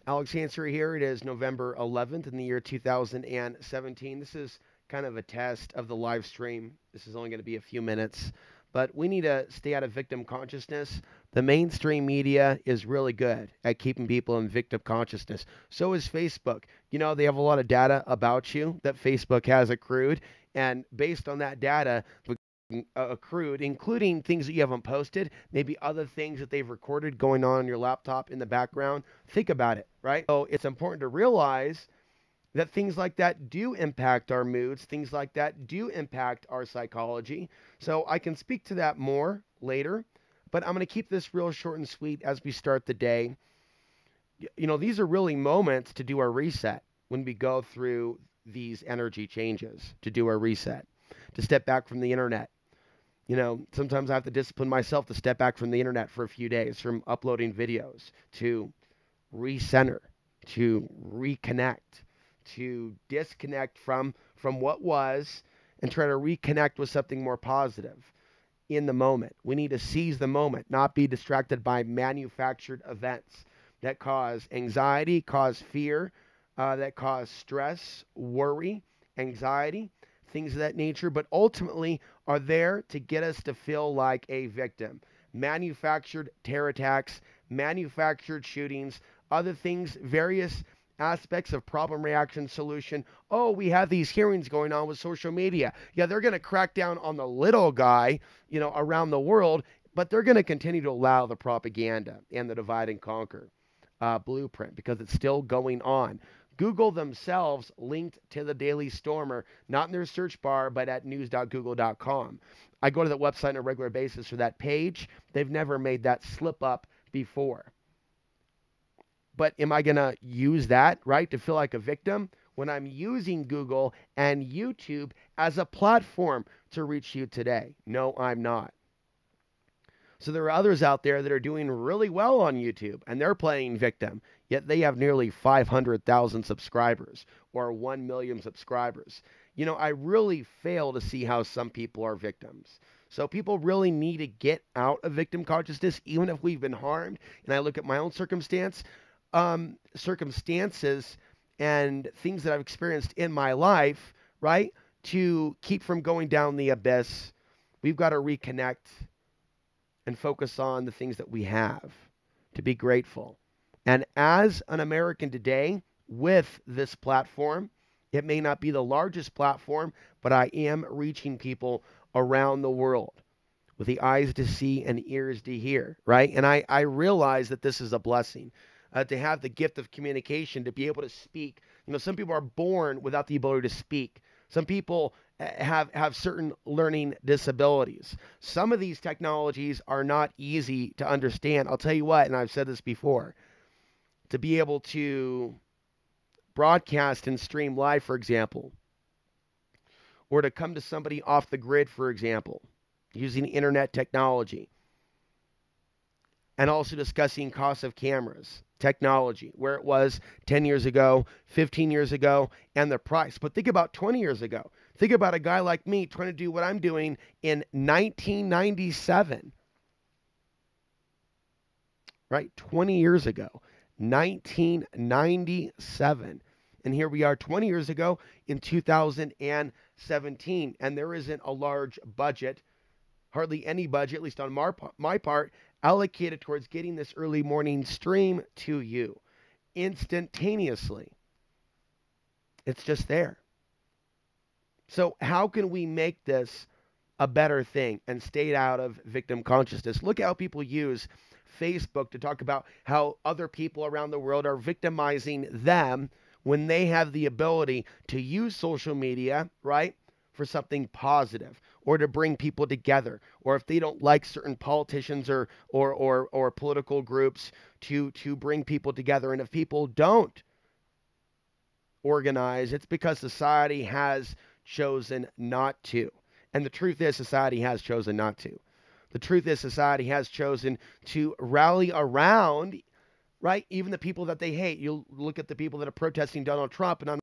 Alex Answer here. It is November 11th in the year 2017. This is kind of a test of the live stream. This is only going to be a few minutes, but we need to stay out of victim consciousness. The mainstream media is really good at keeping people in victim consciousness. So is Facebook. You know, they have a lot of data about you that Facebook has accrued, and based on that data, accrued, including things that you haven't posted, maybe other things that they've recorded going on your laptop in the background. Think about it, right? So it's important to realize that things like that do impact our moods, things like that do impact our psychology. So I can speak to that more later, but I'm going to keep this real short and sweet as we start the day. You know, these are really moments to do our reset when we go through these energy changes, to do our reset, to step back from the internet. You know, sometimes I have to discipline myself to step back from the internet for a few days, from uploading videos, to recenter, to reconnect, to disconnect from what was and try to reconnect with something more positive in the moment. We need to seize the moment, not be distracted by manufactured events that cause anxiety, cause fear, that cause stress, worry, anxiety, things of that nature, but ultimately are there to get us to feel like a victim. Manufactured terror attacks, manufactured shootings, other things, various aspects of problem reaction solution. Oh, we have these hearings going on with social media. Yeah, they're going to crack down on the little guy, you know, around the world, but they're going to continue to allow the propaganda and the divide and conquer blueprint because it's still going on. Google themselves linked to the Daily Stormer, not in their search bar, but at news.google.com. I go to that website on a regular basis for that page. They've never made that slip up before. But am I going to use that, right, to feel like a victim when I'm using Google and YouTube as a platform to reach you today? No, I'm not. So there are others out there that are doing really well on YouTube, and they're playing victim, yet they have nearly 500,000 subscribers or 1 million subscribers. You know, I really fail to see how some people are victims. So people really need to get out of victim consciousness, even if we've been harmed. And I look at my own circumstances and things that I've experienced in my life, right, to keep from going down the abyss. We've got to reconnect and focus on the things that we have, to be grateful. And as an American today, with this platform, it may not be the largest platform, but I am reaching people around the world with the eyes to see and ears to hear, right? And I realize that this is a blessing. To have the gift of communication, to be able to speak. You know, some people are born without the ability to speak. Some people have certain learning disabilities. Some of these technologies are not easy to understand. I'll tell you what, and I've said this before, to be able to broadcast and stream live, for example, or to come to somebody off the grid, for example, using internet technology, and also discussing costs of cameras, technology, where it was 10 years ago, 15 years ago, and the price. But think about 20 years ago. Think about a guy like me trying to do what I'm doing in 1997, right? 20 years ago, 1997. And here we are 20 years ago in 2017. And there isn't a large budget, hardly any budget, at least on my part, allocated towards getting this early morning stream to you instantaneously. It's just there. So how can we make this a better thing and stay out of victim consciousness? Look how people use Facebook to talk about how other people around the world are victimizing them when they have the ability to use social media, right, for something positive, or to bring people together, or if they don't like certain politicians or political groups, to bring people together. And if people don't organize, it's because society has chosen not to. And the truth is, society has chosen not to. The truth is, society has chosen to rally around, right, even the people that they hate. You look at the people that are protesting Donald Trump, and I'm